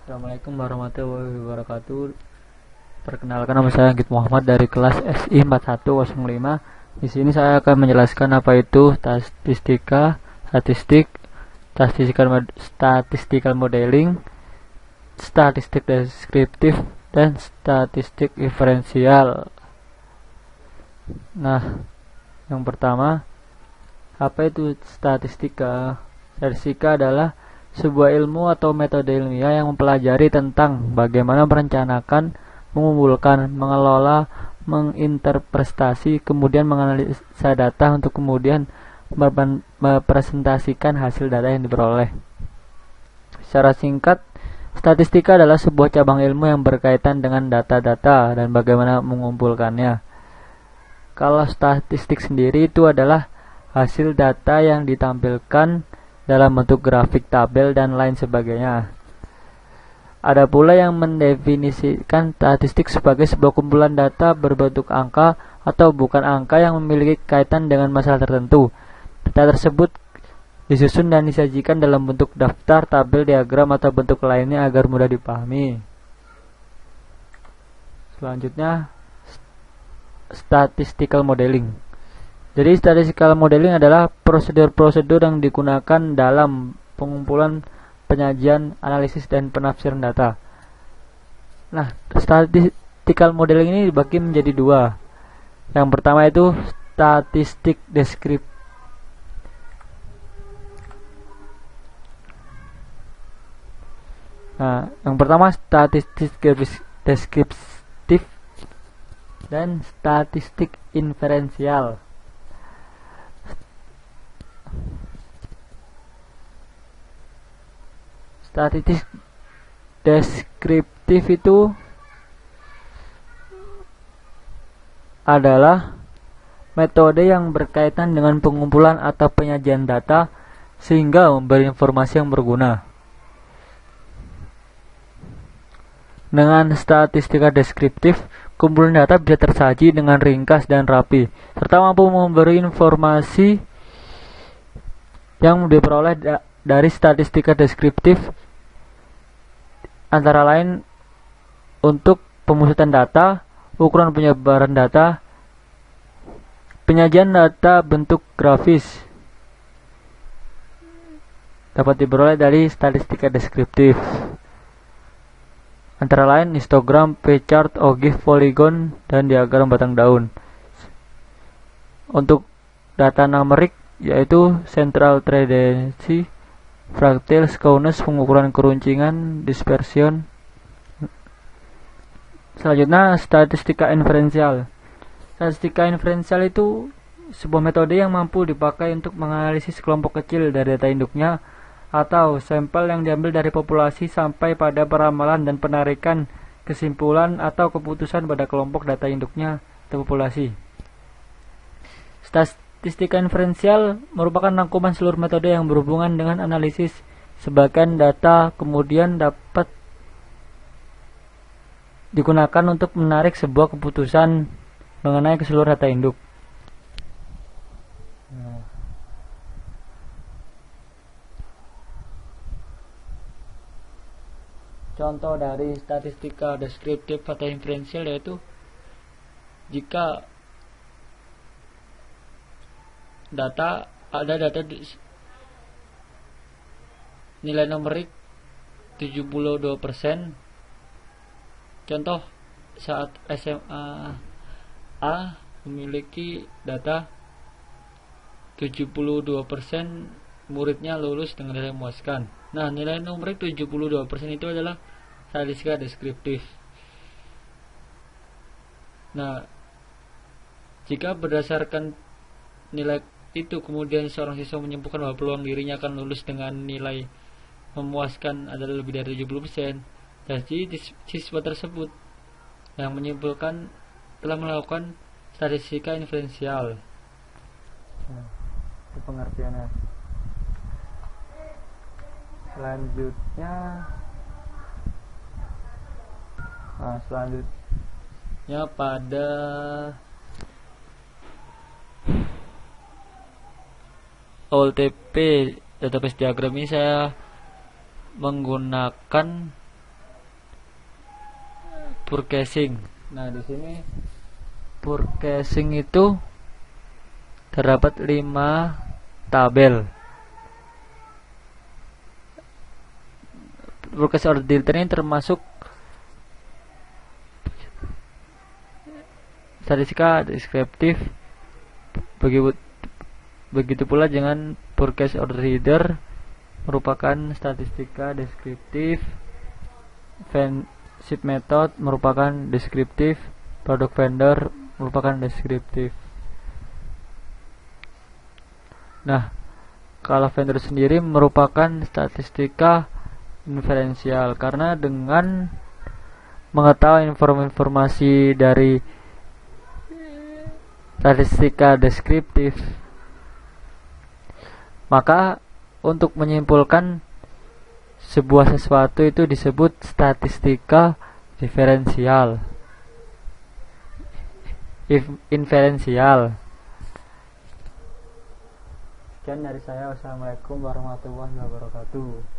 Assalamualaikum warahmatullahi wabarakatuh. Perkenalkan, nama saya Anggit Muhammad dari kelas SI 4105. Di sini saya akan menjelaskan apa itu statistical modeling, statistik deskriptif, dan statistik diferensial. Nah, yang pertama, apa itu statistika? Statistika adalah sebuah ilmu atau metode ilmiah yang mempelajari tentang bagaimana merencanakan, mengumpulkan, mengelola, menginterpretasi, kemudian menganalisa data untuk kemudian merepresentasikan hasil data yang diperoleh. Secara singkat, statistika adalah sebuah cabang ilmu yang berkaitan dengan data-data dan bagaimana mengumpulkannya. Kalau statistik sendiri itu adalah hasil data yang ditampilkan dalam bentuk grafik, tabel, dan lain sebagainya. Ada pula yang mendefinisikan statistik sebagai sebuah kumpulan data berbentuk angka atau bukan angka yang memiliki kaitan dengan masalah tertentu. Data tersebut disusun dan disajikan dalam bentuk daftar, tabel, diagram, atau bentuk lainnya agar mudah dipahami. Selanjutnya, statistical modeling. Jadi statistical modeling adalah prosedur-prosedur yang digunakan dalam pengumpulan, penyajian, analisis, dan penafsiran data. Nah, statistical modeling ini dibagi menjadi dua. Yang pertama itu statistik deskriptif. Nah, yang pertama statistik deskriptif dan statistik inferensial. Statistik deskriptif itu adalah metode yang berkaitan dengan pengumpulan atau penyajian data sehingga memberi informasi yang berguna. Dengan statistika deskriptif, kumpulan data bisa tersaji dengan ringkas dan rapi, serta mampu memberi informasi yang diperoleh dari statistika deskriptif, antara lain untuk pemusatan data, ukuran penyebaran data, penyajian data bentuk grafis dapat diperoleh dari statistika deskriptif, antara lain histogram, pie chart, ogive, polygon, dan diagram batang daun. Untuk data numerik yaitu central tendency, fraktil, skewness, pengukuran keruncingan, dispersion. Selanjutnya, statistika inferensial. Statistika inferensial itu sebuah metode yang mampu dipakai untuk menganalisis kelompok kecil dari data induknya atau sampel yang diambil dari populasi sampai pada peramalan dan penarikan kesimpulan atau keputusan pada kelompok data induknya atau populasi. Statistika inferensial merupakan rangkuman seluruh metode yang berhubungan dengan analisis sebagian data, kemudian dapat digunakan untuk menarik sebuah keputusan mengenai keseluruhan data induk. Contoh dari statistika deskriptif atau inferensial yaitu jika ada data nilai numerik 72%. Contoh, saat SMA A memiliki data 72% muridnya lulus dengan nilai memuaskan. Nah, nilai numerik 72% itu adalah statistika deskriptif. Nah, jika berdasarkan nilai itu kemudian seorang siswa menyimpulkan bahwa peluang dirinya akan lulus dengan nilai memuaskan adalah lebih dari 70%, jadi siswa tersebut yang menyimpulkan telah melakukan statistika inferensial. Itu pengertiannya. Selanjutnya pada OLTP database diagram ini saya menggunakan purchasing. Nah, di sini purchasing itu terdapat 5 tabel. Purchase order detail ini termasuk statistika deskriptif. Begitu pula dengan purchase order header merupakan statistika deskriptif. Ship method merupakan deskriptif. Produk vendor merupakan deskriptif. Nah, kalau vendor sendiri merupakan statistika inferensial, karena dengan mengetahui informasi dari statistika deskriptif, maka untuk menyimpulkan sebuah sesuatu itu disebut statistika diferensial. Inferensial. Sekian dari saya. Wassalamualaikum warahmatullahi wabarakatuh.